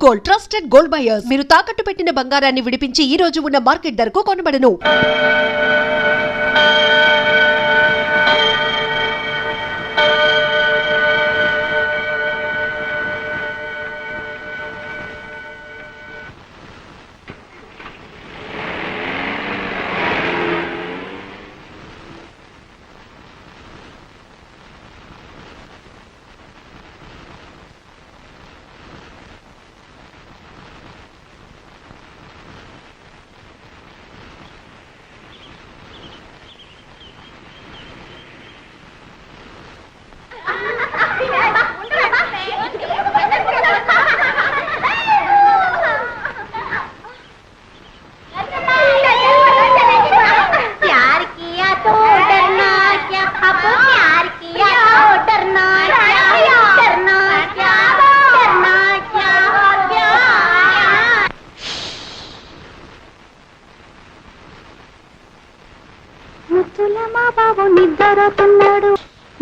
Gold, trusted gold buyers. మీరు తాకట్టు పెట్టిన బంగారాన్ని విడిపించి ఈ రోజు ఉన్న మార్కెట్ ధరకు కొనబడను.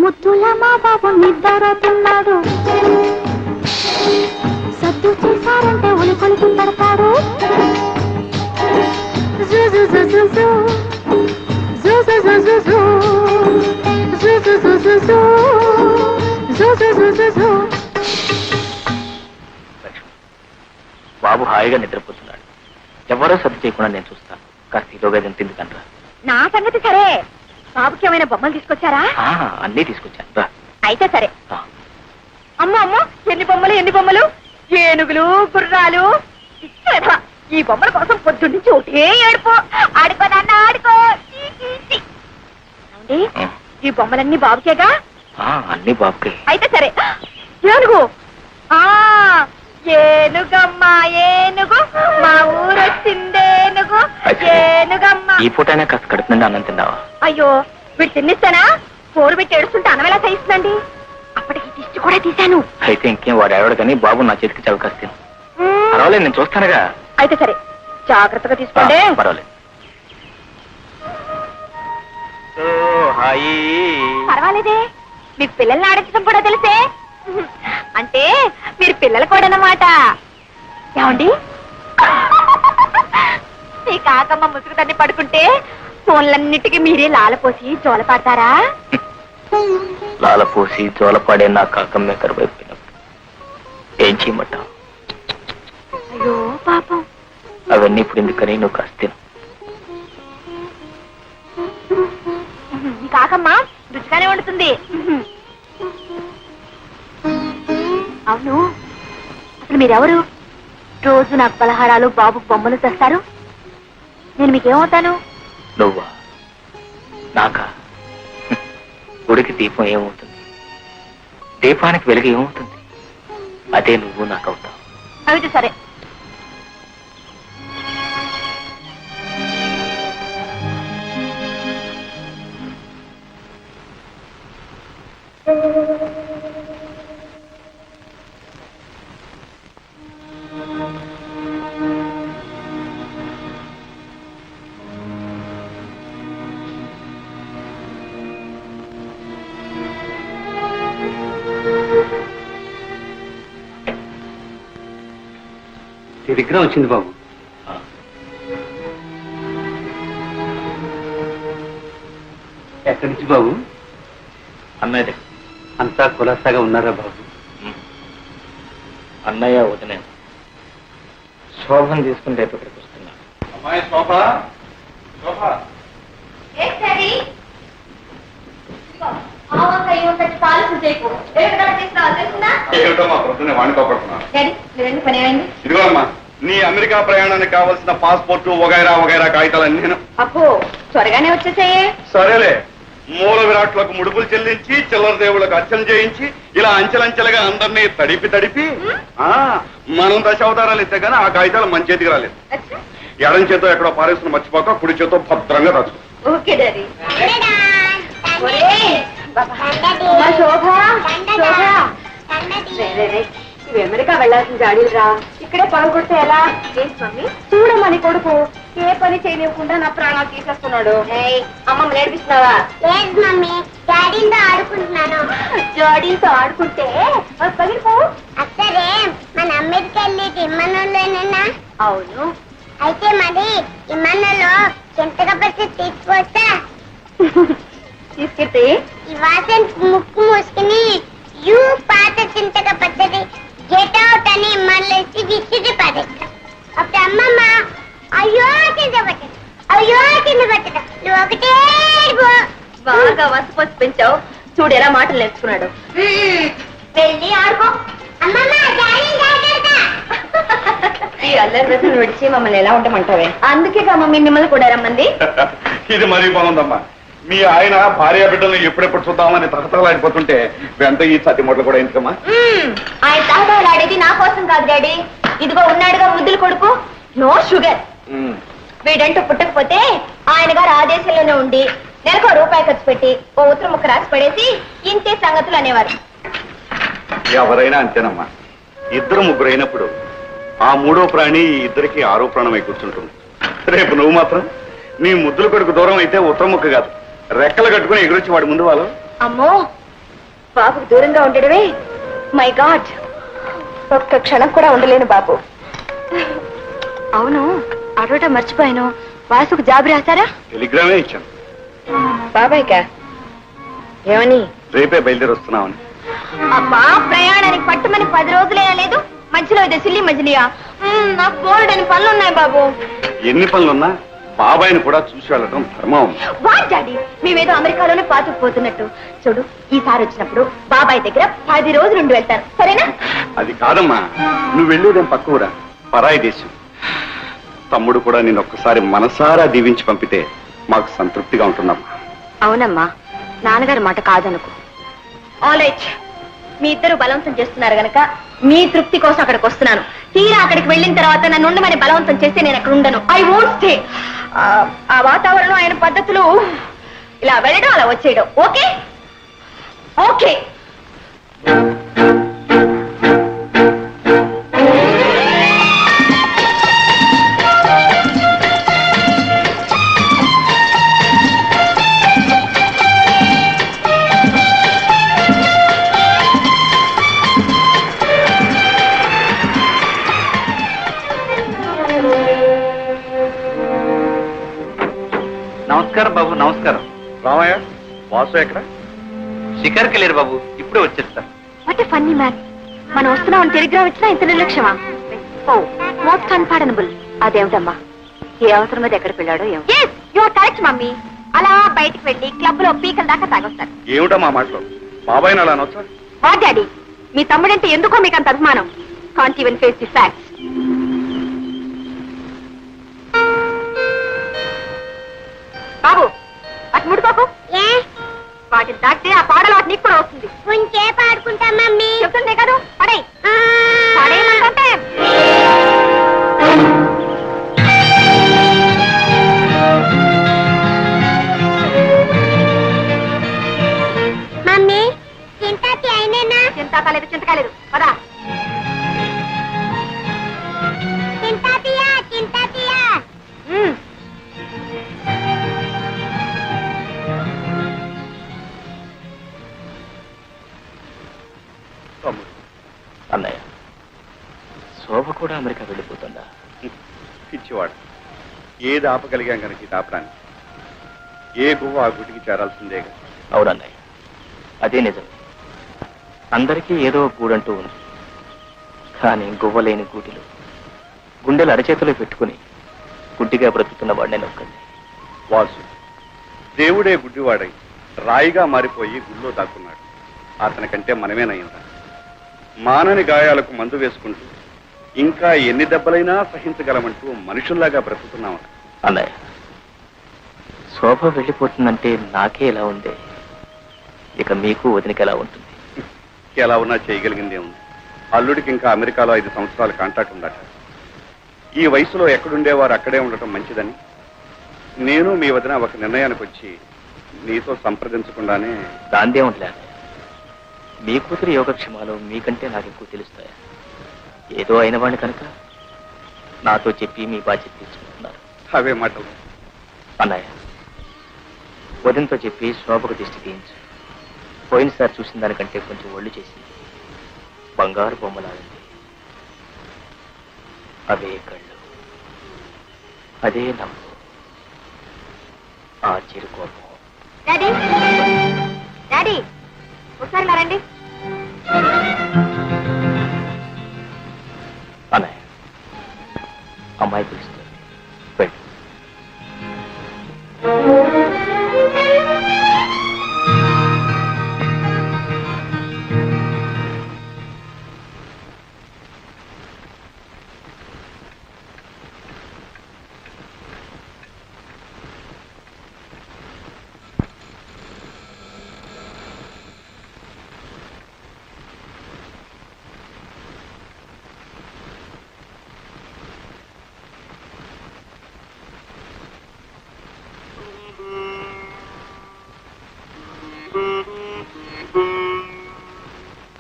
ముద్దుల మా బాబు నిద్రతున్నాడు సద్దు చేశారంటే ఉలికొలికి పడతాడు బాబు హాయిగా నిద్రపోతున్నాడు. ఎవరో సర్ది చేయకుండా నేను చూస్తాను. కాస్త ఈలోగా తింది కంట్రా. నా సంగతి సరే, బాబుకి ఏమైనా బొమ్మలు తీసుకొచ్చారా? అన్నీ తీసుకొచ్చాను. అయితే సరే. అమ్మో అమ్మో, ఎన్ని బొమ్మలు, ఏనుగులు, గుర్రాలు. ఈ బొమ్మల కోసం పొద్దున్నుంచి ఒకటే ఏడుపు. ఆడుకో నాన్న ఆడుకో. ఈ బొమ్మలన్నీ బాబుకేగా? అన్ని బాబుకే. అయితే సరే. ఏనుగు, ఏనుగమ్మా ఏనుగు, మా ఊరొచ్చిందేనుగు, ఏనుగమ్మ. ఈ పూటైనా కాస్త కడుపు నుండి అన్నం తిన్నావా? అయ్యో, వీడు తిన్నిస్తానా? పోరు పెట్టి ఏడుస్తుంటే అన్నం ఎలా చేయిస్తుందండి? అప్పటికి దిష్టి కూడా తీశాను. అయితే ఇంకేం, వాడు ఏవాడు కానీ బాబు నా చేతికి చవకాస్తాను. పర్వాలేదు, నేను చూస్తానుగా. అయితే సరే, జాగ్రత్తగా తీసుకోండి. పర్వాలేదు. పర్వాలేదే, మీకు పిల్లల్ని ఆడించడం కూడా తెలిసే. అంటే మీరు పిల్లలు కూడా అన్నమాట. ఏమండి, మీ కాకమ్మ ముసుగు తన్ని పడుకుంటే ఫోన్లన్నిటికీ మీరే లాలపోసి జోలపాడతారా? లాలపోసి జోలపాడే నా కాకమ్మే కరువైపోయినప్పుడు ఏం చేయమంటావు? అయ్యో పాపం. అవన్నీ ఇప్పుడు ఎందుకని నువ్వు కాస్త మీ కాకమ్మ రుచిగానే వండుతుంది. అవును, అసలు మీరెవరు? రోజు నాకు పలహారాలు, బాబు బొమ్మలు తెస్తారు. నేను మీకేమవుతాను? నువ్వా? నాకా? గుడికి దీపం ఏమవుతుంది, దీపానికి వెలుగు ఏమవుతుంది? అదే నువ్వు నాకు అవుతావు. అయితే సరే. విగ్రహం వచ్చింది బాబు. ఎక్కడి నుంచి బాబు? అన్నయ్య. అంతా కులాసాగా ఉన్నారా బాబు? అన్నయ్య వదిన శోభను తీసుకుని రేపు ఇక్కడికి వస్తున్నా. అమ్మాయి శోభ, శోభ. ఏమిటో మా ప్రొద్దునే వాణికోపడుతున్నా. ఇదిగో అమ్మా, నీ అమెరికా ప్రయాణానికి కావాల్సిన పాస్పోర్ట్ వగైరా వగైరా కాగితాలన్నీ నేను. అప్పు త్వరగానే వచ్చేసాయే. సరేలే, మూల విరాట్లకు ముడుపులు చెల్లించి, చిల్లర దేవుళ్ళకు అర్చన చేయించి, ఇలా అంచెలంచెలుగా అందరినీ తడిపి మనం దశావతారాలు ఇస్తే గానీ ఆ కాగితాలు మన చేతికి రాలేదు. ఎడం చేతో ఎక్కడో పారేస్తున్న మర్చిపోక కుడి చేతో భద్రంగా రాసు. Okay daddy. ఇవి అమెరికా వెళ్లాల్సిన జాడీలు రా, ఇక్కడే పనులు కొడితే ఎలా? చూడమని కొడుకు ఏ పని చేయనివ్వకుండా నా ప్రాణాలు తీసేస్తున్నాడు. అమ్మమ్మ నేర్పిస్తున్నావా? లేదు మమ్మీ, డాడీతో ఆడుకుంటున్నాను. జాడీతో ఆడుకుంటే పగిలిపో. అసలే మన అమెరికా వెళ్ళేది ఇమ్మనంలోనేనా? అవును. అయితే మరి ఇమ్మనంలో చింతకపత్రి తీసుకొస్తా. తీసుకెళ్తే ఈ వాసన ముక్కు మూసుకుని యూ పాత చింతకపత్రి గెట్ అవుట్ అని ఇమ్మన్లో విసిరి పడేస్తా. అప్పుడు అమ్మమ్మ అయ్యో చింతపత్రి అయ్యో చింతపత్రి నువ్వు ఒకటే ఏడుపు. బాగా వసపోసి పెంచావు. చూడు ఎలా మాటలు నేర్చుకున్నాడు. వెళ్ళి ఆడుకో. అమ్మమ్మ డాడీ జాగ్రత్త. ఈ అల్లరి రోజులు విడిచి మమ్మల్ని ఎలా ఉంటామంటావే? అందుకే మమ్మీ మిమ్మల్ని కూడా రమ్మంది. ఇది మరీ బాగుందమ్మా. మీ ఆయన భార్య బిడ్డలను ఎప్పుడెప్పుడు చూద్దామని తహతలాడిపోతుంటే వెంట ఈ సతి మొదలు కూడా ఎందుకమ్మా? ఆయన తహతలాడేది నా కోసం కాదు డాడీ. ఇదిగో ఉన్నాడుగా ముద్దులు కొడుకు, నో షుగర్. వీడంటూ పుట్టకపోతే ఆయన గారు ఆ దేశంలోనే ఉండి నెలకు రూపాయి ఖర్చు పెట్టి ఓ ఉత్తర ముక్క రాసి పడేసి ఇంతే సంగతులు అనేవారు. ఎవరైనా అంతేనమ్మా. ఇద్దరు ముగ్గురు అయినప్పుడు ఆ మూడో ప్రాణి ఈ ఇద్దరికి ఆరో ప్రాణమై కూర్చుంటుంది. రేపు నువ్వు మాత్రం నీ ముద్దుల కొడుకు దూరం అయితే ఉత్తర ముక్క కాదు, రెక్కలు కట్టుకుని ఎగురొచ్చి వాడి ముందు వాళ్ళు. అమ్మో, బాబుకు దూరంగా ఉండడమే మై గాడ్. ఒక్క క్షణం కూడా ఉండలేను బాబు. అవును, అడవటం మర్చిపోయాను. వాసుకు జాబు రాశారా? టెలిగ్రామే ఇచ్చాను. బాబాయ్కా? ఏమని? రేపే బయలుదేరి వస్తున్నామని. అబ్బా, ప్రయాణానికి పట్టుమని 10 రోజులే లేదు. మధ్యలో ఇదే సిల్లి మజిలియా? నాకు బోర్డని పనులు ఉన్నాయి బాబు. ఎన్ని పనులున్నా బాబాయిని కూడా చూసి వెళ్ళడం ధర్మం. వాట్ డాడీ, మేమేదో అమెరికాలోనే పాతుకుపోతున్నట్టు. చూడు, ఈసారి వచ్చినప్పుడు బాబాయ్ దగ్గర 10 రోజులు ఉండి వెళ్తాను, సరేనా? అది కాదమ్మా, నువ్వు వెళ్ళేదేం పక్కూరా, పరాయి దేశం. తమ్ముడు కూడా నేను ఒక్కసారి మనసారా దీవించి పంపితే మాకు సంతృప్తిగా ఉంటుందమ్మా. అవునమ్మా, నాన్నగారి మాట కాదనుకో. ఆల్ రైట్, మీ ఇద్దరు బలవంతం చేస్తున్నారు గనక మీ తృప్తి కోసం అక్కడికి వస్తున్నాను. తీరా అక్కడికి వెళ్ళిన తర్వాత నన్ను ఉండమని బలవంతం చేస్తే నేను అక్కడ ఉండను. I won't stay. ఆ వాతావరణం, ఆయన పద్ధతులు, ఇలా వెళ్ళడం అలా వచ్చేయడం. Okay okay. నమస్కారం బాబు. నమస్కారం. రామయ్య, వాసు ఎక్కడ? షికార్కి లేరు బాబు, ఇప్పుడే వచ్చేస్తారు. What a funny man. మనం వస్తున్నామని టెలిగ్రామ్ ఇచ్చినా ఇంత నిర్లక్ష్యమా? ఓ, మోస్ట్ అన్పార్డనబుల్. అదేమిటమ్మా, ఏ అవసరం మీద ఎక్కడికి వెళ్ళాడో ఏమో. yes, you are correct mummy. అలా బయటికి వెళ్ళి క్లబ్ లో పీకల దాకా తాగొస్తారు. ఏమిటమ్మా మాటలు? బాబాయిని అలా అనొచ్చా? వాట్ డాడీ, మీ తమ్ముడంటే ఎందుకో మీకు అంత అభిమానం. Can't even face the facts. బాబు, అటు ముడుకోకు. వాటిని దాటితే ఆ పాడలో నీకు కూడా వస్తుంది. కొంచెం ఆడుకుంటా మమ్మీ. చెప్తుందే కదా, పడే పడేయమంటే. మమ్మీ చింతాకి అయినేనా? చింత కాలేదు, చింత కాలేదు. పదా. చింతాతియా చింతాతియా. తమ్ముడు, అన్నయ్య, శోభ కూడా అమెరికా వెళ్ళిపోతుందా? పిచ్చివాడు. ఏది ఆపగలిగాం కనుక ఈ దాపడాన్ని. ఏ గువ్వ ఆ గుటికి చేరాల్సిందేగా. అవునన్నయ్య, అదే నిజం. అందరికీ ఏదో గూడంటూ ఉంది. కానీ గువ్వలేని గూటిలో గుండెలు అరచేతిలో పెట్టుకుని గుడ్డిగా బ్రతుకుతున్న వాడిని నొక్కండి. వాసు, దేవుడే గుడ్డివాడై రాయిగా మారిపోయి గుళ్ళో దాక్కున్నాడు. అతనికంటే మనమేనయ్యిందా? మానని గాయాలకు మందు వేసుకుంటూ ఇంకా ఎన్ని దెబ్బలైనా సహించగలమంటూ మనుషుల్లాగా బ్రతుకుతున్నాం. అన్నయ్య, శోభ వెళ్ళిపోతుందంటే నాకే ఎలా ఉందే, ఇక మీకు వదినకి ఎలా ఉంటుంది? ఎలా ఉన్నా చేయగలిగిందే ఉంది. అల్లుడికి ఇంకా అమెరికాలో 5 సంవత్సరాల కాంట్రాక్ట్ ఉందట. ఈ వయసులో ఎక్కడుండేవారు అక్కడే ఉండటం మంచిదని నేను మీ వదిన ఒక నిర్ణయానికి వచ్చి నీతో సంప్రదించకుండానే. దాందే ఉండలే అన్నయ్య, మీ కూతురు యోగక్షేమాలు మీకంటే నాకు ఎక్కువ తెలుస్తాయా? ఏదో అయిన వాడిని కనుక నాతో చెప్పి మీ బాధ్యత తీసుకుంటున్నారు. అవే మాటలు. అన్నయ్య, వదినతో చెప్పి శోభకు దిష్టి తీయించు. పోయినసారి చూసిన దానికంటే కొంచెం ఒళ్ళు చేసి బంగారు బొమ్మలాడింది. అవే కళ్ళు, అదే నవ్వు, ఆ చిరుకోపం. డాడీ డాడీ ఒకసారి రండి. అన్నయ్య, అమ్మాయి పిలుస్తుంది, వెళ్ళు.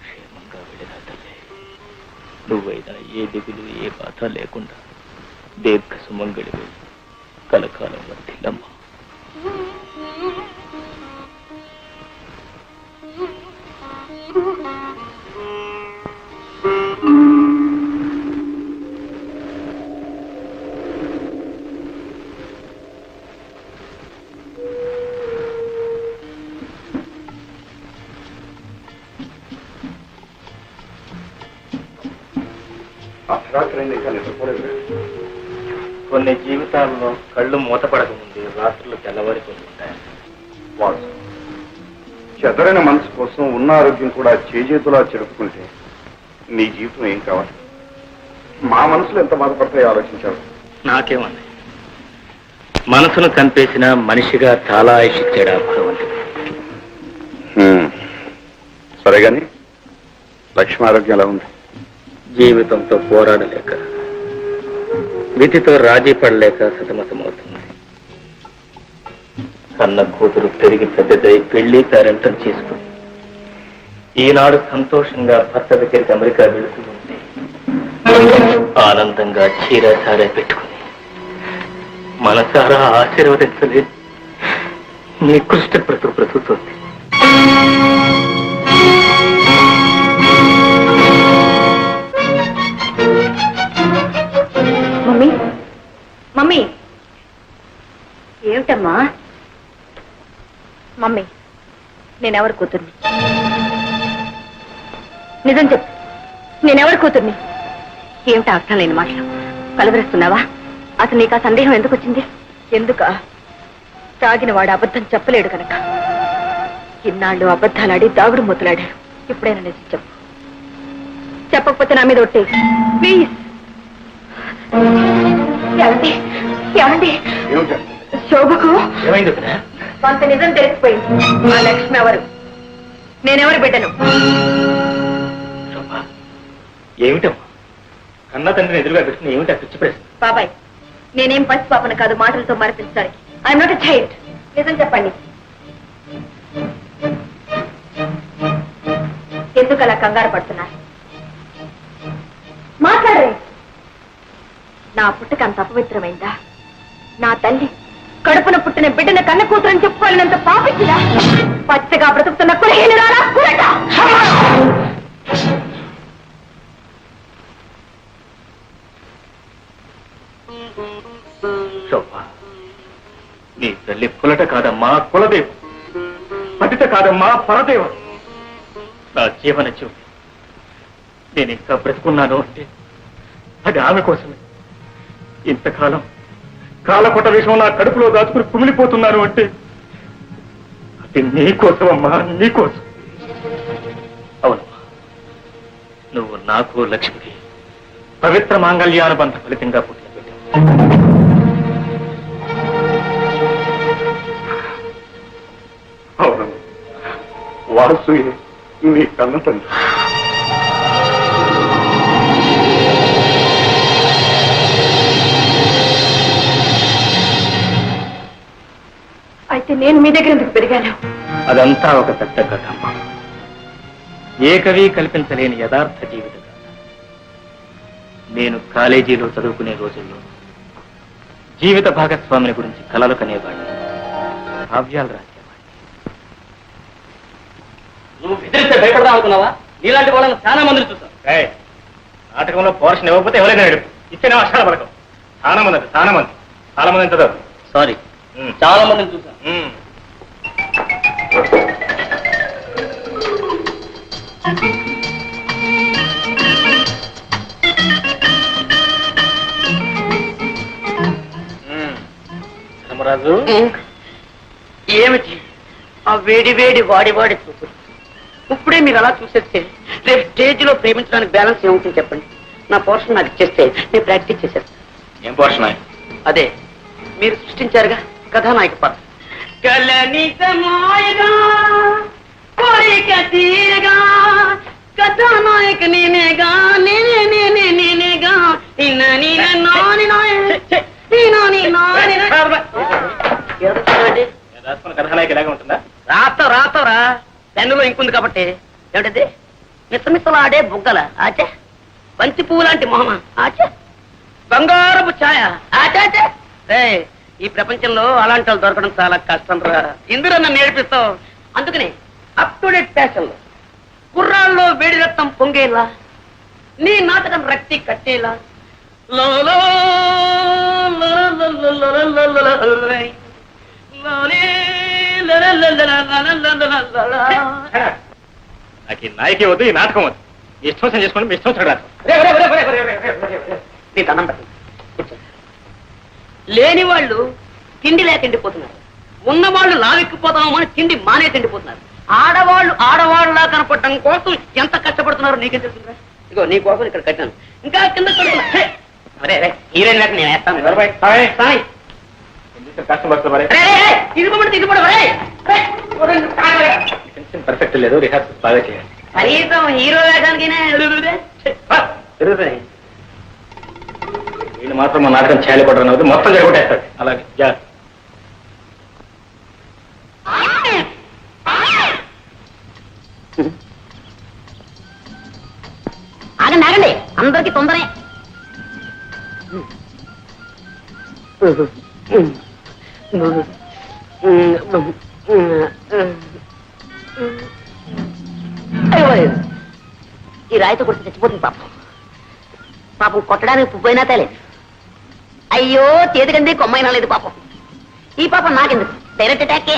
క్షేమంగా వెళ్ళిన తల్లి, నువ్వైనా ఏ దిగులు ఏ బాధ లేకుండా దీర్ఘ సుమంగళివి కలకాలం వర్తిల్లమ్మా. అర్ధరాత్రి ఇంకా నిద్రపోలేదు. కొన్ని జీవితాల్లో కళ్ళు మూతపడకముందే రాత్రులు తెల్లవారిపోతుంటాయి. వాసు, చెదరైన మనసు కోసం ఉన్న ఆరోగ్యం కూడా చేజేతులా చెరుపుకుంటే నీ జీవితం ఏం కావాలి? మా మనసులో ఎంత బాధపడతాయో ఆలోచించావు. నాకేమన్నా మనసును చంపేసిన మనిషిగా చాలా ఆయుషిచ్చాడు ఆ భగవంతుడు. సరే గాని లక్ష్మి ఆరోగ్యం ఎలా ఉంది? జీవితంతో పోరాడలేక, విధితో రాజీ పడలేక సతమతమవుతుంది. కన్న కూతురు పెరిగి పెద్దదై పెళ్లి పేరెంటం చేసుకుని ఈనాడు సంతోషంగా భర్త దగ్గరికి అమెరికా వెళుతూ ఉంటే ఆనందంగా చీరాచారే పెట్టుకుని మనసారా ఆశీర్వదించలేదు నికృష్ట బ్రతుకుతుంది. మమ్మీ మమ్మీ ఏమిటమ్మా? మమ్మీ నేనెవరి కూతుర్ని? నిజం చెప్పు, నేనెవరి కూతుర్ని? ఏమిటా అర్థం లేని మాటలు కలవరిస్తున్నావా? అసలు నీకు ఆ సందేహం ఎందుకు వచ్చింది? ఎందుక? తాగిన వాడు అబద్ధం చెప్పలేడు కనుక. ఇన్నాళ్ళు అబద్ధాలాడి దాగుడు మూతలాడాడు. ఇప్పుడైనా నిజం చెప్పు. చెప్పకపోతే నా మీద ఒట్టే ప్లీజ్. ఏమండి ఏమండి, శోభకు ఏమైంది? కొంత నిజం తెలిసిపోయింది. ఆ లక్ష్మి ఎవరు? నేనెవరు బిడ్డను? ఏమిటమ్మా కన్న తండ్రిని ఎదురుగా పెట్టుకుని ఏమిటా పిచ్చి ప్రశ్న? బాబాయ్, నేనేం పసి పాపను కాదు మాటలతో మరిపించడానికి. I'm not a child. నిజం చెప్పండి, ఎందుకు అలా కంగారు పడుతున్నారు? మాట్లాడరే. నా పుట్టుక అంత అపవిత్రమైందా? నా తల్లి కడుపున పుట్టిన బిడ్డన కన్న కూతురని చెప్పుకోలేనంత పాపించిదా? పచ్చగా బ్రతుకుతున్న కులహీనురాలా కురట! శోభ, నీ తల్లి పులట కాదమ్మా కులదేవు, పతిత కాదమ్మా పరదేవం. నా జీవన జ్యోతి. నేను ఇంకా బ్రతుకున్నాను అంటే అది ఆమె కోసమే. ఇంతకాలం కాలకొట విషయం నా కడుపులో దాచుకుని కుమిలిపోతున్నాను అంటే అది నీకోసం అమ్మా, నీకోసం. అవునమ్మా, నువ్వు నాకు లక్ష్మికి పవిత్ర మాంగళ్యానుబంధ ఫలితంగా పుట్టిన బిడ్డ. అవును, వాసు నీ కన్న తండ్రి. అయితే నేను మీ దగ్గర ఎందుకు పెరిగాను? అదంతా ఒక పెద్ద కథ అమ్మా. ఏ కవి కల్పించలేని యథార్థ జీవిత కథ. నేను కాలేజీలో చదువుకునే రోజుల్లో జీవిత భాగస్వామిని గురించి కలలు కనేవాడిని, కావ్యాలు రాసేవాడిని. నువ్వు బెదిరిస్తే భయపడదా అనుకున్నావా? నీలాంటి వాళ్ళని చాలా మందిని చూస్తాను. నాటకంలో పోర్షన్ ఇవ్వకపోతే ఎవరైనా నడుపు. ఇచ్చిన అక్షర పడకం చాలా మంది అంట చాలా మంది అంటారు. సారీ, చాలా మందిని చూసాను. ధర్మరాజు, ఏమిటి ఆ వేడి వేడి వాడి వాడి చూపు? ఇప్పుడే మీరు అలా చూసేస్తే రేపు స్టేజ్ లో ప్రేమించడానికి బ్యాలెన్స్ ఏముంటుంది చెప్పండి. నా పోర్షన్ నాకు ఇచ్చేస్తే నేను ప్రాక్టీస్ చేసేస్తాను. ఏం పోషణ? అదే మీరు సృష్టించారుగా కథానాయక పాత్ర. కలనితమాయగా కోరిక తీరగా కథానాయక నేనేగా నేనేగా రాసుకున్న కథానాయక ఇలాగే ఉంటుందా? రాతరా పెన్నులో ఇంకుంది కాబట్టి. ఏమిటది? మిసమిసలాడే బుగ్గల ఆచే, బంతి పువ్వు లాంటి మొహమ ఆచే, బంగారపు ఛాయ ఆచాచే. ఈ ప్రపంచంలో అలాంటి వాళ్ళు దొరకడం చాలా కష్టం రా. ఇందులో నన్ను నేర్పిస్తావు. అందుకని అప్ టు డేట్ ఫ్యాషన్ లో కుర్రాల్లో వేడి రక్తం పొంగేలా, నీ నాటకం రక్తి కట్టేలా లోలో నాకు ఈ నాయకే వద్దు, ఈ నాటకం వద్దు. మీ ఇష్టం వచ్చిన చేసుకోండి, మీ ఇష్టం వచ్చిన రాదు. నీ దండం పెట్టండి. లేని వాళ్ళు తిండి లేక ఎండిపోతున్నారు, ఉన్నవాళ్ళు లావెక్కిపోతామో అని తిండి మానే తిండిపోతున్నారు. ఆడవాళ్ళలా కనపడటం కోసం ఎంత కష్టపడుతున్నారో నీకేం తెలుస్తుందా? ఇగో నీ కోసం ఇక్కడ కట్టాను, ఇంకా కింద హీరోయిన్ లేక నేను వేస్తాను. పర్ఫెక్ట్ లేదు, రిహార్సల్ బాగా చేయాలి. కనీసం హీరో వేయడానికి వీళ్ళు మాత్రం మా నాటకం చేయలేకపోవడం అవుతుంది, మొత్తం జరగొట్టేస్తాడు. అలాగే ఆగండి, అందరికి తొందరే. ఈ రాయితో కొడితే చచ్చిపోతుంది పాపం కొట్టడానికి పువ్వైనా తేలేదు. అయ్యో చేతికంది కొమ్మైనా లేదు పాపం. ఈ పాపం నాకెందుకు, డైరెక్ట్ అటాకే.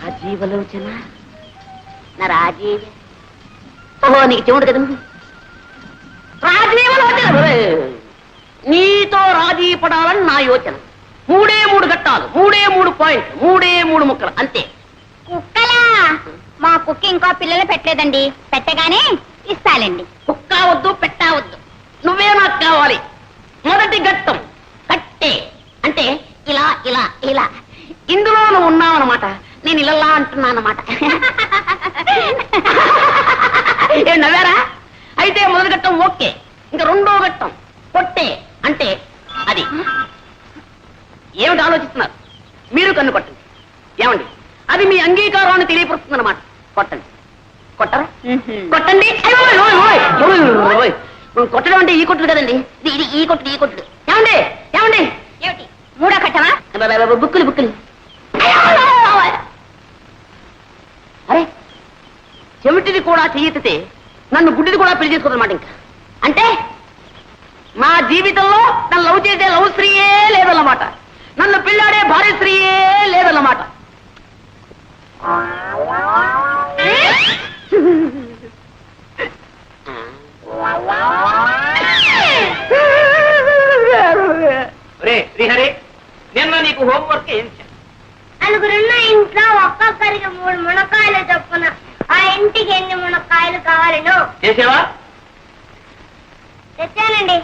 రాజీవలోచన నా రాజీవ, ఓహో నీకు చెవుడు కదా. రాజీవలోచన, నీతో రాజీ పడాలని నా యోచన. 3 ఘట్టాలు, 3 పాయింట్, 3 ముక్కలు అంతే. కుక్కలా? మా కుక్క ఇంకో పిల్లలు పెట్టలేదండి, పెట్టగానే ఇస్తాలండి. కుక్క వద్దు, పెట్టవద్దు, నువ్వే నాకు కావాలి. మొదటి ఘట్టం కట్టే, అంటే ఇలా ఇలా ఇలా. ఇందులో నువ్వు ఉన్నావన్నమాట, నేను ఇలా అంటున్నానమాట. ఏం నవ్వారా? అయితే మొదటి ఘట్టం ఓకే. ఇంకా రెండో ఘట్టం కొట్టే, అంటే అది. ఏమిటి ఆలోచిస్తున్నారు? మీరు కన్ను కొట్టండి. ఏమండి, అది మీ అంగీకారాన్ని తెలియపరుస్తుంది అన్నమాట. కొట్టండి. కొట్టరా? కొట్టండి. కొట్టడం అంటే ఈ కొట్టుడు కదండి, ఇది ఈ కొట్టుడు, ఈ కొట్టుడు. ఏమండి ఏమండి, ఏమిటి మూడో కట్టమా? బుక్కులు. అరే, చెవిటిది కూడా చెయ్యెత్తితే నన్ను గుడ్డిది కూడా పెళ్లి చేసుకోదన్నమాట. ఇంకా అంటే మా జీవితంలో నన్ను లవ్ చేసే లవ్ స్త్రీయే లేదన్నమాట, నన్ను పిల్లాడే భార్య స్త్రీయే లేదన్నమాట. శ్రీహరి, నిన్న నీకు హోంవర్క్ ఏం చేశాను? నలుగురున్న ఇంట్లో ఒక్కొక్కరికి 3 మునక్కాయలు చొప్పున ఆ ఇంటికి ఎన్ని మునక్కాయలు కావాలను చేసావా? తెచ్చానండి.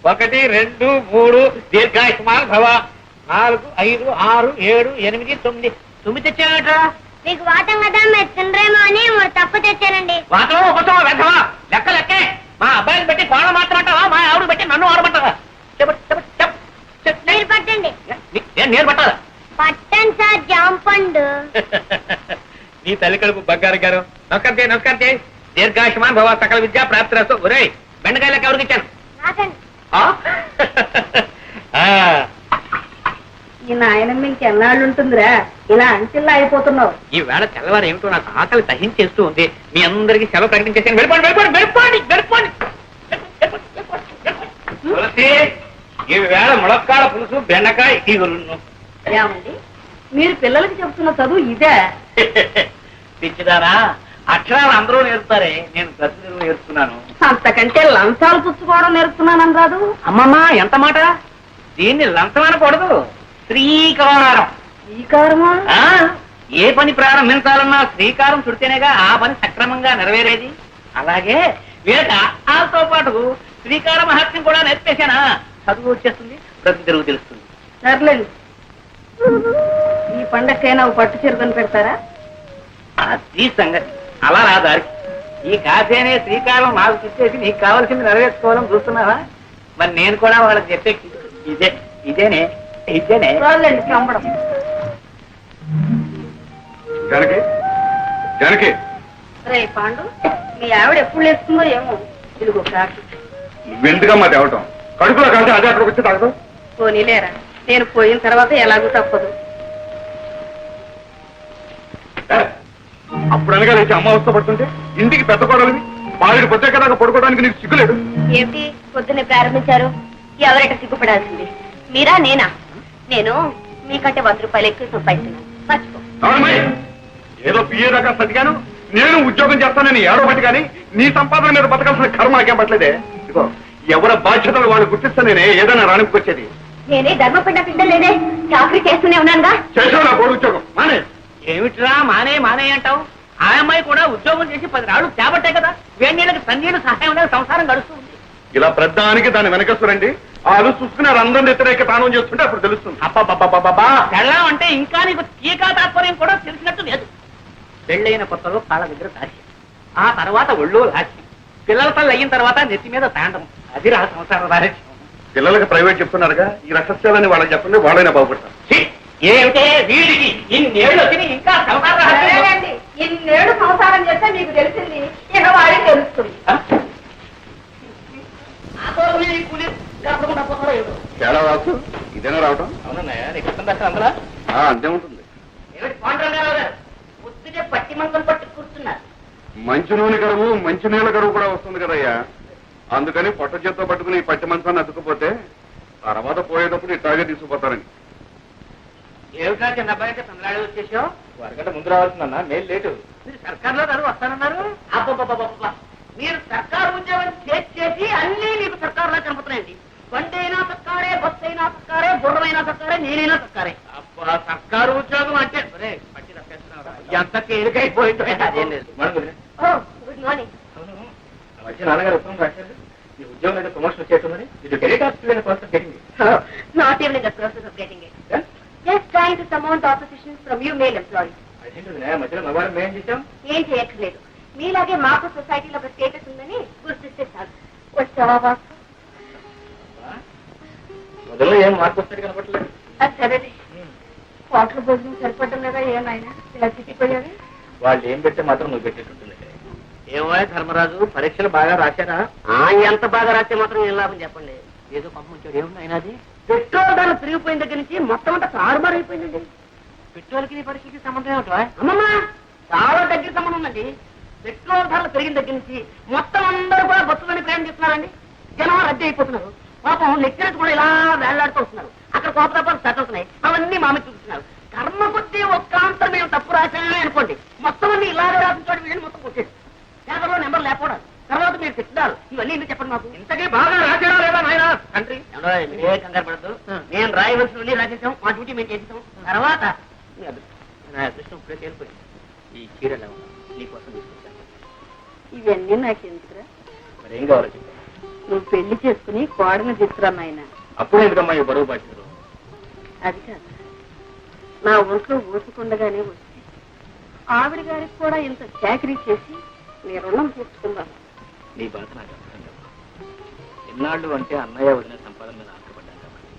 1, 2, 3 దీర్ఘాయుష్మాన్ భవ. 4, 5, 6, 7, 8, 9. 9 తెచ్చానట్రా? మీకు వాటం కదా, మీరు తినరేమో అని 3 తప్పు తెచ్చానండి. వాటమో ఉపసమో వెంటవా? లెక్కే. మా అబ్బాయిని బట్టి కోణ మాత్రమంటావా, మా ఆవిడ బట్టి నన్ను ఆడమంటావా? మీరు పట్టండి. నేను పట్టాలా? పట్టండి సార్, జాంపండు. నీ తల్లి కడుపు బంగారు గారు. నమస్కారం చేయి. దీర్ఘాయుష్మాన్ భవ, సకల విద్యా ప్రాప్తిరస్తు. ఒరేయ్, బెండకాయలకు ఎవరికి ఇచ్చాను? రాకండి. ఈ నాయనమ్మ ఇంకెన్నాళ్ళు ఉంటుందిరా ఇలా అంచెల్లా అయిపోతున్నావు. ఈ వేళ తెల్లవారు ఏమిటో నాకు ఆకలి సహించేస్తూ ఉంది. మీ అందరికి సెలవు ప్రకటించేసాను. వెళ్ళిపోండి. తులసి, ఈ వేళ ములక్కాడ పులుసు, బెండకాయ ఈగురును. ఏమండి, మీరు పిల్లలకి చెప్తున్న చదువు ఇదే? పిచ్చిదారా, అక్షరాలు అందరూ నేర్పుతారే, నేను ప్రతిదినం నేర్పుతున్నాను. అంతకంటే లంచాలు పుచ్చుకోవడం నేర్పుతున్నానని రాదు. అమ్మమ్మా, ఎంత మాట! దీన్ని లంచం అనకూడదు, శ్రీకారం. శ్రీకారమా? ఏ పని ప్రారంభించాలన్నా శ్రీకారం చుడితేనేగా ఆ పని సక్రమంగా నెరవేరేది. అలాగే వీళ్ళకి ఆతో పాటు శ్రీకార మహత్యం కూడా నేర్పేశానా, చదువు వచ్చేస్తుంది, ప్రతి తెరుగు తెలుస్తుంది. సర్లేండి, ఈ పండక్కైనా పట్టు చీరకొని పెడతారా? అది సంగతి. అలా నా దారికి ఈ కాఫీ అనే శ్రీకారం నాకు చెప్పేసి నీకు కావాల్సింది నెరవేర్చుకోవాలని చూస్తున్నావా? మరి నేను కూడా వాళ్ళకి చెప్పే ఇదేనే. రాలేండి చంపడం. జానకి రే పాండు, మీ ఆవిడ ఎప్పుడు లేస్తుందో ఏమో. ఇదిగో కాకి. నువ్వెందుకమ్మా తేవటం? కడుపులో కలిసి అదే అక్కడికి వచ్చి తాగదు. పోనీలేరా, నేను పోయిన తర్వాత ఎలాగూ తప్పదు. అప్పుడు అనగా లేచి అమ్మ అవస్థ పడుతుంటే ఇంటికి పెద్ద కొడాలి బావిడి పొద్దుక పడుకోవడానికి నీకు సిగ్గులేదు. ఏమిటి పొద్దున్నే ప్రారంభించారు? ఎవరైతే సిగ్గుపడాల్సింది, మీరా నేనా? నేను మీకంటే 100 రూపాయలు ఎక్కువ సంపాదిస్తున్నాను, మర్చిపో. ఏదో పిఏ దాకా సతిగాను, నేను ఉద్యోగం చేస్తానని ఏడో బట్టి కానీ నీ సంపాదన మీద బతకాల్సిన కర్మ నాకేం పట్టలేదే. ఇదిగో, ఎవరి బాధ్యతలు వాళ్ళు గుర్తిస్తే నేనే ఏదైనా రాణికొచ్చేది. నేనే ధర్మపిండ పిండలేదే, చాకరీ చేస్తూనే ఉన్నానుగా. చేసావు నా కోడి ఉద్యోగం మానే. ఏమిట్రా మానే అంటావు? ఆ అమ్మాయి కూడా ఉద్యోగం చేసి 10 రాళ్ళు తేబట్టే కదా వేణీళ్ళకి తన్నీళ్ళు సహాయం అనేది సంసారం గడుస్తుంది. ఇలా ప్రధానికి దాన్ని వెనకస్తురండి వాళ్ళు చూసుకున్నారు అందరిని వ్యతిరేక తానం చేస్తుంటే అప్పుడు తెలుస్తుంది. అబ్బా పెళ్ళం అంటే ఇంకా నీకు టీకా తాత్పర్యం కూడా తెలిసినట్టు లేదు. పెళ్ళైన కొత్తలో కాళ్ళ దగ్గర కాసి, ఆ తర్వాత ఒళ్ళు లాసి, పిల్లల తల్లి అయిన తర్వాత నెత్తి మీద తాండం. అది రా సంసార రాజ్యం. పిల్లలకి ప్రైవేట్ చెప్తున్నారుగా, ఈ రహస్యాలని వాళ్ళకి చెప్పండి, వాళ్ళైనా బాగుపడతారు. ఏమిటే వీడికి ఇన్నేళ్ళు వచ్చి ఇంకా సంసార రహస్యం? ఇన్నేడు సంసారం చేస్తే మీకు తెలిసింది, ఇక వాడికి తెలుస్తుంది. తేడా రాసు ఇదేనా రావటం? అవునన్నయ్య, నీకు అందులో అంతే ఉంటుంది. పొద్దునే పట్టి మంగం పట్టి కూర్చున్నారు. మంచి నూనె కరువు మంచి నీళ్ళ కరువు కూడా వస్తుంది కదయ్యా. అందుకని పొట్ట చేత్తో పట్టుకుని ఈ పట్టి మంచాన్ని అతుక్కుపోతే తర్వాత పోయేటప్పుడు ఇట్లాగే తీసుకుపోతారని. ఏమిటా చిన్న అబ్బాయి తమిళనాడు వచ్చేసావు? 1 గంట ముందు రావాల్సిందన్నా, మేలు లేటు. మీరు సర్కార్లో గారు వస్తానన్నారు. అబ్బా, మీరు సర్కారు ఉద్యోగం చేసి అన్నీ మీకు సర్కారులా కనపడుతున్నాయండి. బండైనా సర్కారే, బస్సు అయినా సర్కారే, గుర్రమైనా సర్కారే, నేనైనా సర్కారే. అబ్బా, సర్కారు ఉద్యోగం అంటే పట్టి తప్పేస్తున్నారా? ఎంత తేలికైపోయిందో. అదేం లేదు. Good morning. వచ్చి నాన్నగారు ఉత్తరం రాశారు, ఈ ఉద్యోగం అయితే ప్రమోషన్ వచ్చేస్తుందని. ఇది టెలికాస్ట్ కోసం జరిగింది. Not even in the process of getting it. Just trying to surmount opposition from you male employees. అదేంటి మధ్యలో మగవాళ్ళం మేం చేశాం? ఏం చేయక్కర్లేదు, మీలాగే మాకు సొసైటీలో ఒక స్టేటస్ ఉందని గుర్తిస్తే చాలు. వచ్చావా బాసు? మొదల్లో ఏం మార్పు వస్తాడు కనపడలేదు. అది సరేనే, హోటల్ భోజనం సరిపడడం లేదా ఏమైనా ఇలా తిట్టిపోయావి? వాళ్ళు ఏం పెడితే మాత్రం నువ్వు పెట్టేటట్టుంది. ఏమో ధర్మరాజు, పరీక్షలు బాగా రాశారా? ఎంత బాగా రాస్తే మాత్రం ఏం లాభం చెప్పండి. ఏదో పంపించాడు, ఏముంది అయినా అది? పెట్రోల్ ధరలు పెరిగిపోయిన దగ్గర నుంచి మొత్తం అంతా తారుమారు అయిపోయిందండి. పెట్రోల్కి నీ పరీక్షకి సంబంధం ఏమిటా? అమ్మమ్మ, చాలా దగ్గర సంబంధం ఉందండి. పెట్రోల్ ధరలు పెరిగిన దగ్గర నుంచి మొత్తం అందరూ కూడా బస్సులని ప్రయాణం చేస్తున్నారండి. జనం రద్దీ అయిపోతున్నారు. పాపం లెక్చరర్స్ కూడా ఇలా వేళ్లాడుతూ వస్తున్నారు. అక్కడ కోపతాపాలు సెట్ అవుతున్నాయి. అవన్నీ మామూలు చూపిస్తున్నారు. కర్మ కొద్దీ ఒక్క ఆన్సర్ మేము తప్పు రాశానే అనుకోండి, మొత్తం అన్ని ఇలాగే రాసిన చోట వీళ్ళని మొత్తం కొట్టేది. పేపర్లో నెంబర్ లేకపోవడం, తర్వాత మీరు తిట్టారు. ఇవన్నీ ఎందుకు చెప్పండి మాకు? ఇంతకీ బాగా రాశాడా లేదా నాయన తండ్రి? ఏ కంగారు పడద్దు, నేను రాయవలసిన రాసేసాం, మా డ్యూటీ మేము చేసేసాం. తర్వాత నా అదృష్టం ఇప్పుడే తేలిపోయింది. ఈ చీర ఎలా ఉన్నా నీకోసం తీసుకొచ్చాను. ఇవన్నీ నాకు ఎందుకురా? మరి ఏం కావాలో చెప్పాను. నువ్వు పెళ్లి చేసుకుని కోడను తీసుకురా నాయన. అప్పుడు ఎందుకమ్మా ఈ బరువు బాధ్యతలు? అది కాదు, నా ఒంట్లో ఊసుకుండగానే వచ్చి ఆవిడ గారికి కూడా ఇంత చాకరీ చేసి నీ రుణం తీర్చుకుందాం. నీ బాధ నాకు అర్థం కాదు. ఎన్నాళ్ళు అంటే అన్నయ్య వదిన సంపాదన మీద ఆశపడ్డాను కాబట్టి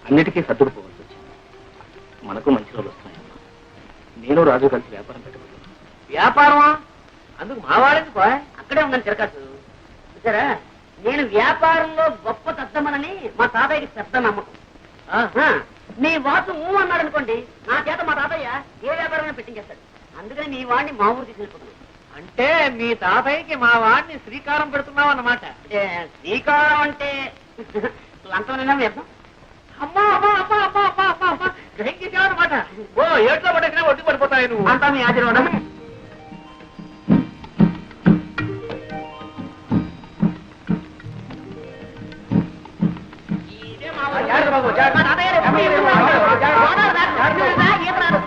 అన్నిటికీ సర్దుకుపోవాల్సి వచ్చింది. మనకు మంచి రోజులు వస్తున్నాయమ్మా. నేను రాజు కలిసి వ్యాపారం పెట్టబోతున్నాను. వ్యాపారమా? అందుకు మా వాళ్ళకి అక్కడే ఉందని తిరగచ్చు. చూసారా, నేను వ్యాపారంలో గొప్ప తద్దమనని మా తాతయ్యకి పెద్ద నమ్మకం. మీ వాసు అన్నాడు అనుకోండి, నా చేత మా తాతయ్య ఏ వ్యాపారమైనా పెట్టించేస్తాడు. అందుకని మీ వాడిని మా ఊరు తీసుకెళ్ళిపోతున్నాను. అంటే మీ తాతయ్యకి మా వాడిని శ్రీకారం పెడుతున్నావు అన్నమాట. అంటే శ్రీకారం అంటే లంచమైనా వ్యర్థం. అమ్మా అమ్మా అమ్మా అమ్మా అమ్మా అమ్మా అమ్మా గ్రహించావన్నమాట. ఓ ఏట్లో పడేసినా ఒడ్డు పడిపోతాయి నువ్వు. అంతా మీ ఆశీర్వాదం. జాగ్రత్త బాబు, జాగ్రత్త. మా తాతయ్య ఎప్పుడు ఈత రాదు. గోదావరి దాటి ఈత రాదు.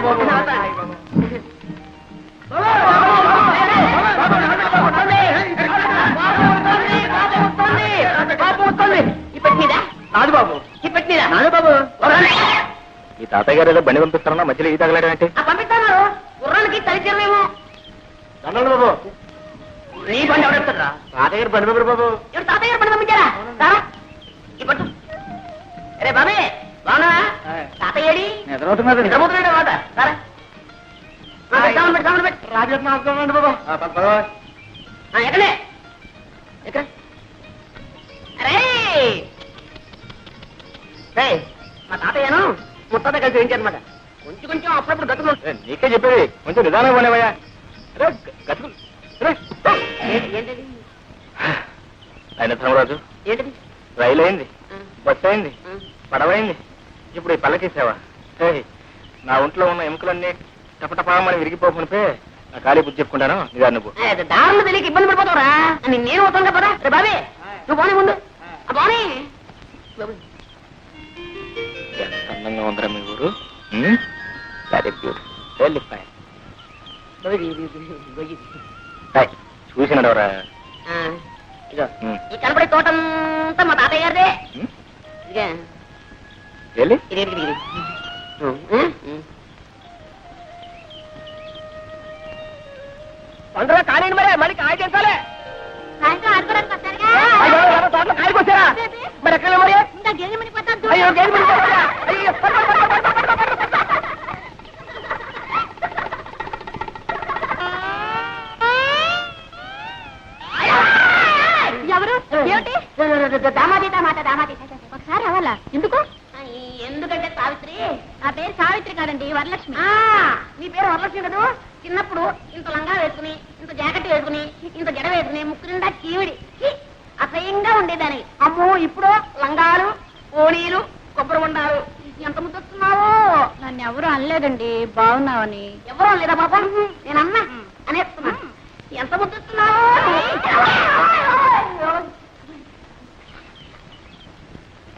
పక్కన ఉన్నారు. రాజు బాబు, ఇప్పటిదా రాజు బాబు. మీ తాతయ్య గారు ఏదో బండి పంపిస్తారన్నా మధ్యలో ఈ తగలాడంటే పంపిస్తాను. గుర్రానికి తలిచేమేమో. దండలు బాబు. నీ బండి ఎవడెత్తారా? తాతయ్య గారు బండి పంపరు బాబు. ఎవరు తాతయ్య గారు బండి పంపించారా? రారా ఇప్పటి అరే బాబే బాగున్నా? తాతయ్యడి నిద్రపోతున్నారు. నిద్రపోతున్నాడు మాట. రారా పెట్టు. రాజరత్న ఆపుకోండి బాబు. ఎక్కడే ఎక్కడ? అరే మా తాతయ్యను ముత్తాత కలిసి వేయించారనమాట. కొంచెం కొంచెం అప్పుడప్పుడు గతులు నీకే చెప్పేది కొంచెం నిదానం పోనేవయ్యా. గతుకులు ఏంటది? ఆయన ధర్మరాజు, ఏంటది? రైలు అయింది, బస్సు అయింది, పడవైంది, ఇప్పుడు ఈ పల్లకేసావా? నా ఒంట్లో ఉన్న ఎముకలన్నీ టపటపామని విరిగిపోకునిపే నా ఖాళీ బుద్ధి చెప్పుకుంటాను. నిదాన్ని నువ్వు దారులు తెలియక ఇబ్బంది పడిపోతావురా. నేను అవుతాను కదా. రే బాబే నువ్వు బానే ముందు బానే. ఎంత అందంగా ఉందరా మీ ఊరు. Very beautiful, very fine. చూసినాడవరా? ఇదో ఈ కనపడే తోటంతా మా తాతయ్య గారిదే. ఇదిగా వెళ్ళి ఇది ఇది ఇది పండుగ కానివ్వండి మరి, మళ్ళీ కాయ చేస్తాలే. సాయంత్రం ఆడుకోవడానికి వస్తారుగా? తోటలో కాయకొచ్చారా? మరి ఎక్కడ మరి? ఇంకా గేదెమని పోతాను. అయ్యో గేదె మరి పోతారా? అయ్యో. ఎవరు? ఏమిటి? దామాది దామాది ఒకసారి అవ్వాలా? ఎందుకు? ఎందుకంటే సావిత్రి నా పేరు సావిత్రి కాదండి, వరలక్ష్మి. నీ పేరు వరలక్ష్మి కదా. చిన్నప్పుడు ఇంత లంగా వేసుకుని, ఇంత జాకెట్ వేసుకుని, ఇంత జడ వేసుకుని, ముక్కు నిండా చీవిడి అసహ్యంగా ఉండేదాన్ని. అమ్మో ఇప్పుడు లంగాలు, ఓణీలు, కొబ్బరి ఉండాలు. ఎంత ముద్దొస్తున్నావో. నన్ను ఎవరు అనలేదండి, బాగున్నావని. ఎవరో లేదా పాపం, నేనన్నా అనేస్తున్నా. ఎంత ముద్దొస్తున్నావో.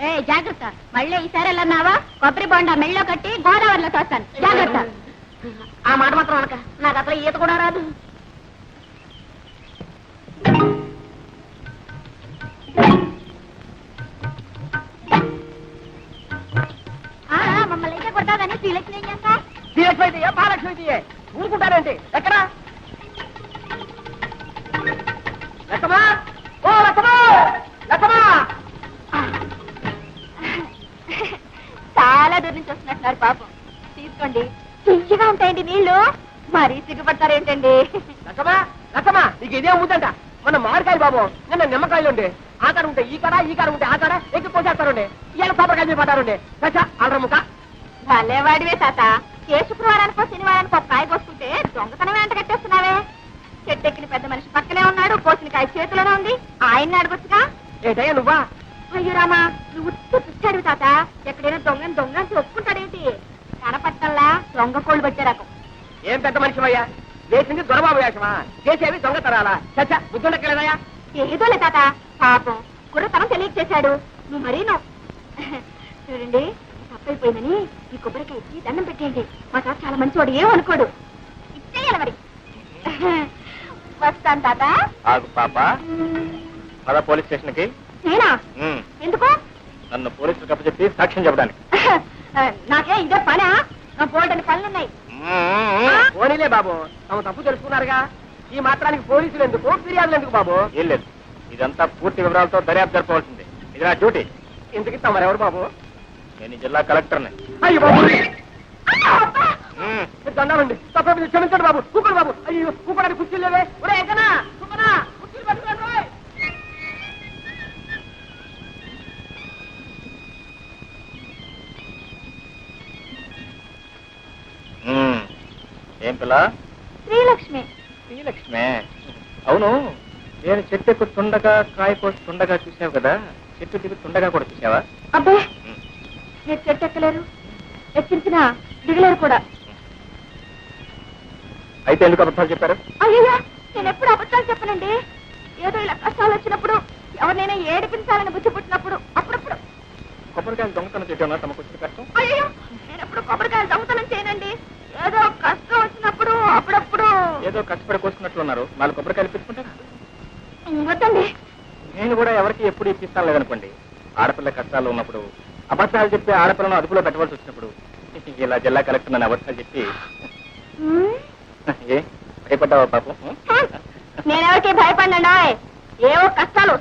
ఏ జాగ్రత్త, మళ్ళీ ఈసారి వెళ్ళన్నావా కొబ్బరి బొండ మెళ్ళో కట్టి గోదావరిలో తోస్తాను. జాగ్రత్త. ఆ మాట మాత్రం అనక, నాకు అసలు ఈత కూడా రాదు. మమ్మల్ని అయితే కొట్టాదని శ్రీలక్ష్మి ఏం చేస్తా? శ్రీలక్ష్మి అయితే మహాలక్ష్మి అయితే ఊరుకుంటారేంటి? ఎక్కడ లక్కమా? ఓ లక్కమా, లక్కమా. చాలా దూరం నుంచి వస్తున్నట్టున్నారు పాపం. తీసుకోండి, తీయగా ఉంటాయండి నీళ్లు. మరీ సిగ్గుపడతారేంటండి? లక్కమా, లక్కమా, నీకు ఇదే అమ్ముతుంట. మన మామిడికాయలు బాబు, నిన్న నిమ్మకాయలు ఉండే. ఆ కాడ ఉంటే ఈ కాడ, ఈ కాడ ఉంటే ఆ కాడ ఎక్కి పోసేస్తారుండే. ఇవాళ కొబ్బరికాయలు పడ్డారుండే. దశ అల్రముక. భలేవాడివే తాత. ఏ శుక్రవారానికో శనివారానికో కాయ కోసుకుంటే దొంగతనం వెంట కట్టేస్తున్నావే. చెట్టెక్కిన పెద్ద మనిషి పక్కనే ఉన్నాడు, కోసిన కాయ చేతిలోనే ఉంది. ఆయన్ని అడగొచ్చుగా. ఏంటయ్యా నువ్వా? అయ్యో రామా, నువ్వు పిచ్చాడు తాత. ఎక్కడైనా దొంగ అని ఒప్పుకుంటాడేంటి? కనపట్టల్లా దొంగ కోళ్ళు పట్టే రకం. ఏం పెద్ద మనిషివయ్యా? చేసింది దొరబాబు వేషమా? చేసేవి దొంగతనాలా? చచ్చా బుద్ధుండక్కలేదయ్యా? ఏదోలే తాత, పాపం కుర్రతనం తెలియక చేశాడు. నువ్వు మరీను. చూడండి, తప్పైపోయిందని ఈ కొబ్బరికాయ ఇచ్చి దండం పెట్టేయండి. మా తాత చాలా మంచివాడు, ఏమనుకోడు. ఇచ్చేయాలి మరి. వస్తాను తాత. ఆగు పాప, పద పోలీస్ స్టేషన్కి. నేనా? ఎందుకు? నన్ను పోలీసులు కప్పచెప్పి సాక్ష్యం చెప్పడానికి. నాకే ఇదే పనా? నా బోల్డని పనులున్నాయి. పోనీలే బాబు, తమ తప్పు తెలుసుకున్నారుగా. ఈ మాత్రానికి పోలీసులు ఎందుకు, ఫిర్యాదులు ఎందుకు బాబు? ఏం లేదు, ఇదంతా పూర్తి వివరాలతో దర్యాప్తు జరపవలసింది. ఇది నా డ్యూటీ. ఎందుకు తమరెవరు బాబు? నేను ఈ జిల్లా కలెక్టర్ని. అయ్యో బాబు, దండాలండి. తప్ప క్షమించండి బాబు. కూపడు బాబు. అయ్యో కూపడానికి కుర్చీలు లేవే. ఒరే ఎక్కనా కూపనా, కుర్చీలు పట్టుకోండి. శకుంతల శ్రీలక్ష్మి. శ్రీలక్ష్మే. అవును, నేను చెట్టు ఎక్కుతుండగా కాయ కోస్తుండగా చూసావు కదా, చెట్టు దిగుతుండగా కూడా చూసావా? అబ్బే, మీరు చెట్టు ఎక్కలేరు, ఎక్కించిన దిగలేరు కూడా. అయితే ఎందుకు అబద్ధాలు చెప్పారు? అయ్యయ్యా, నేను ఎప్పుడు అబద్ధాలు చెప్పనండి. ఏదో ఇలా కష్టాలు వచ్చినప్పుడు, ఎవరినైనా ఏడిపించాలని బుద్ధి పుట్టినప్పుడు అప్పుడప్పుడు. కొబ్బరికాయలు దొంగతనం చేయడం తమకు వచ్చిన కష్టం? అయ్యో, నేను ఎప్పుడు కొబ్బరికాయలు దొంగతనం చేయనండి. ఏదో కష్టం వచ్చినప్పుడు అప్పుడప్పుడు. ఏదో కష్టపడి కోసుకున్నట్లున్నారు, 4 కొబ్బరికాయలు ఇప్పించుకుంటారా? వద్దండి. నేను కూడా ఎవరికి ఎప్పుడు ఇప్పిస్తాను లేదనుకోండి. ఆడపిల్ల కష్టాలు ఉన్నప్పుడు, అబద్ధాలు చెప్పి ఆడపిల్లను అదుపులో పెట్టవలసి వచ్చినప్పుడు ఇలా జిల్లా కలెక్టర్ నన్ను అబద్ధాలు చెప్పి ఏ భయపడ్డావా పాపం? నేనెవరికి భయపడినా, ఏవో కష్టాలు